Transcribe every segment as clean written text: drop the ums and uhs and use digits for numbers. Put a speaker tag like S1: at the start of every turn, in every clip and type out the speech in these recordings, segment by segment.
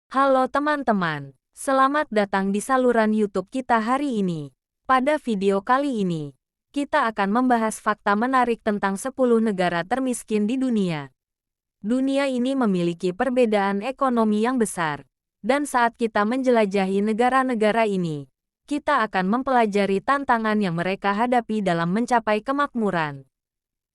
S1: Halo teman-teman, selamat datang di saluran YouTube kita hari ini. Pada video kali ini, kita akan membahas fakta menarik tentang 10 negara termiskin di dunia. Dunia ini memiliki perbedaan ekonomi yang besar, dan saat kita menjelajahi negara-negara ini, kita akan mempelajari tantangan yang mereka hadapi dalam mencapai kemakmuran.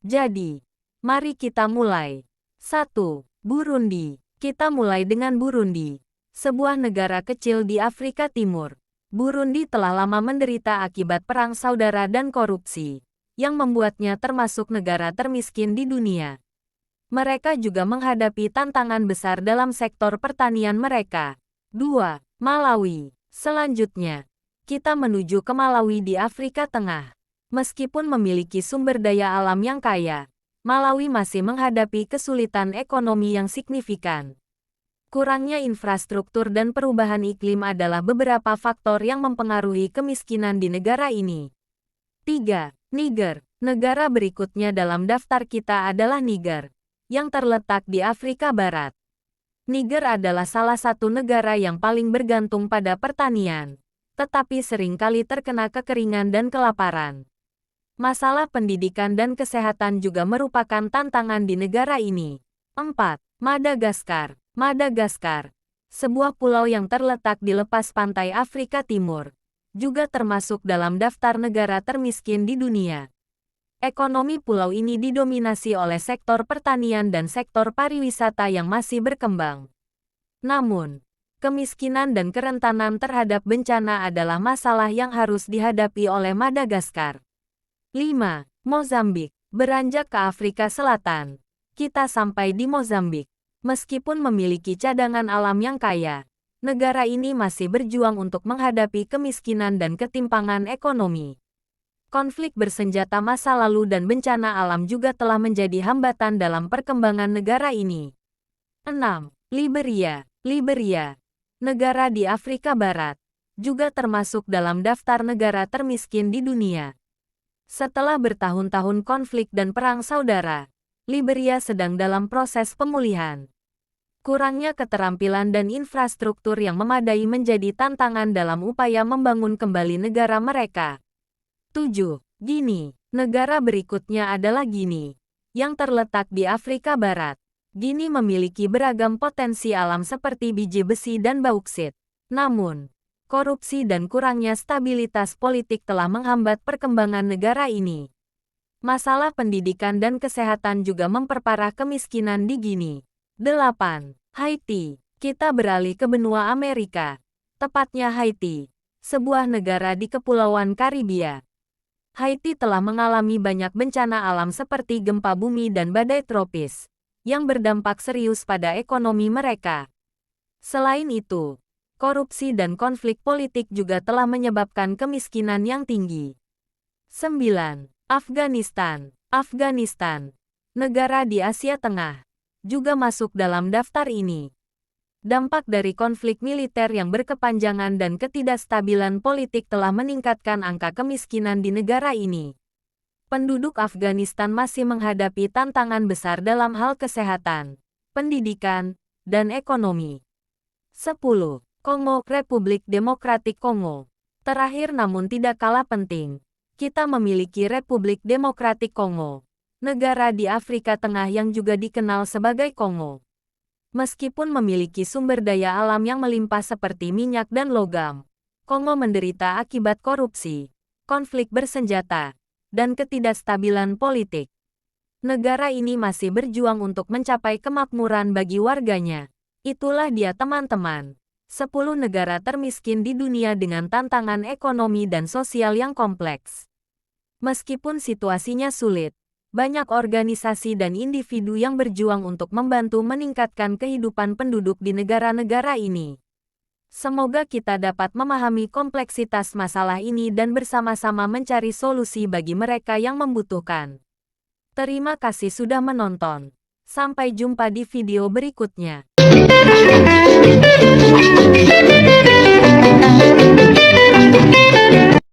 S1: Jadi, mari kita mulai. 1. Burundi. Kita mulai dengan Burundi, sebuah negara kecil di Afrika Timur. Burundi telah lama menderita akibat perang saudara dan korupsi, yang membuatnya termasuk negara termiskin di dunia. Mereka juga menghadapi tantangan besar dalam sektor pertanian mereka. 2. Malawi. Selanjutnya, kita menuju ke Malawi di Afrika Tengah. Meskipun memiliki sumber daya alam yang kaya, Malawi masih menghadapi kesulitan ekonomi yang signifikan. Kurangnya infrastruktur dan perubahan iklim adalah beberapa faktor yang mempengaruhi kemiskinan di negara ini. 3. Niger. Negara berikutnya dalam daftar kita adalah Niger, yang terletak di Afrika Barat. Niger adalah salah satu negara yang paling bergantung pada pertanian, tetapi seringkali terkena kekeringan dan kelaparan. Masalah pendidikan dan kesehatan juga merupakan tantangan di negara ini. 4. Madagaskar. Madagaskar, sebuah pulau yang terletak di lepas pantai Afrika Timur, juga termasuk dalam daftar negara termiskin di dunia. Ekonomi pulau ini didominasi oleh sektor pertanian dan sektor pariwisata yang masih berkembang. Namun, kemiskinan dan kerentanan terhadap bencana adalah masalah yang harus dihadapi oleh Madagaskar. 5. Mozambik. Beranjak ke Afrika Selatan, kita sampai di Mozambik. Meskipun memiliki cadangan alam yang kaya, negara ini masih berjuang untuk menghadapi kemiskinan dan ketimpangan ekonomi. Konflik bersenjata masa lalu dan bencana alam juga telah menjadi hambatan dalam perkembangan negara ini. 6. Liberia. Liberia, negara di Afrika Barat, juga termasuk dalam daftar negara termiskin di dunia. Setelah bertahun-tahun konflik dan perang saudara, Liberia sedang dalam proses pemulihan. Kurangnya keterampilan dan infrastruktur yang memadai menjadi tantangan dalam upaya membangun kembali negara mereka. 7. Guinea. Negara berikutnya adalah Guinea, yang terletak di Afrika Barat. Guinea memiliki beragam potensi alam seperti biji besi dan bauksit. Namun, korupsi dan kurangnya stabilitas politik telah menghambat perkembangan negara ini. Masalah pendidikan dan kesehatan juga memperparah kemiskinan di Guinea. 8. Haiti. Kita beralih ke benua Amerika, tepatnya Haiti, sebuah negara di Kepulauan Karibia. Haiti telah mengalami banyak bencana alam seperti gempa bumi dan badai tropis, yang berdampak serius pada ekonomi mereka. Selain itu, korupsi dan konflik politik juga telah menyebabkan kemiskinan yang tinggi. 9. Afghanistan. Afghanistan, negara di Asia Tengah, juga masuk dalam daftar ini. Dampak dari konflik militer yang berkepanjangan dan ketidakstabilan politik telah meningkatkan angka kemiskinan di negara ini. Penduduk Afghanistan masih menghadapi tantangan besar dalam hal kesehatan, pendidikan, dan ekonomi. 10. Kongo, Republik Demokratik Kongo. Terakhir namun tidak kalah penting, kita memiliki Republik Demokratik Kongo, negara di Afrika Tengah yang juga dikenal sebagai Kongo. Meskipun memiliki sumber daya alam yang melimpah seperti minyak dan logam, Kongo menderita akibat korupsi, konflik bersenjata, dan ketidakstabilan politik. Negara ini masih berjuang untuk mencapai kemakmuran bagi warganya. Itulah dia teman-teman, 10 negara termiskin di dunia dengan tantangan ekonomi dan sosial yang kompleks. Meskipun situasinya sulit, banyak organisasi dan individu yang berjuang untuk membantu meningkatkan kehidupan penduduk di negara-negara ini. Semoga kita dapat memahami kompleksitas masalah ini dan bersama-sama mencari solusi bagi mereka yang membutuhkan. Terima kasih sudah menonton. Sampai jumpa di video berikutnya.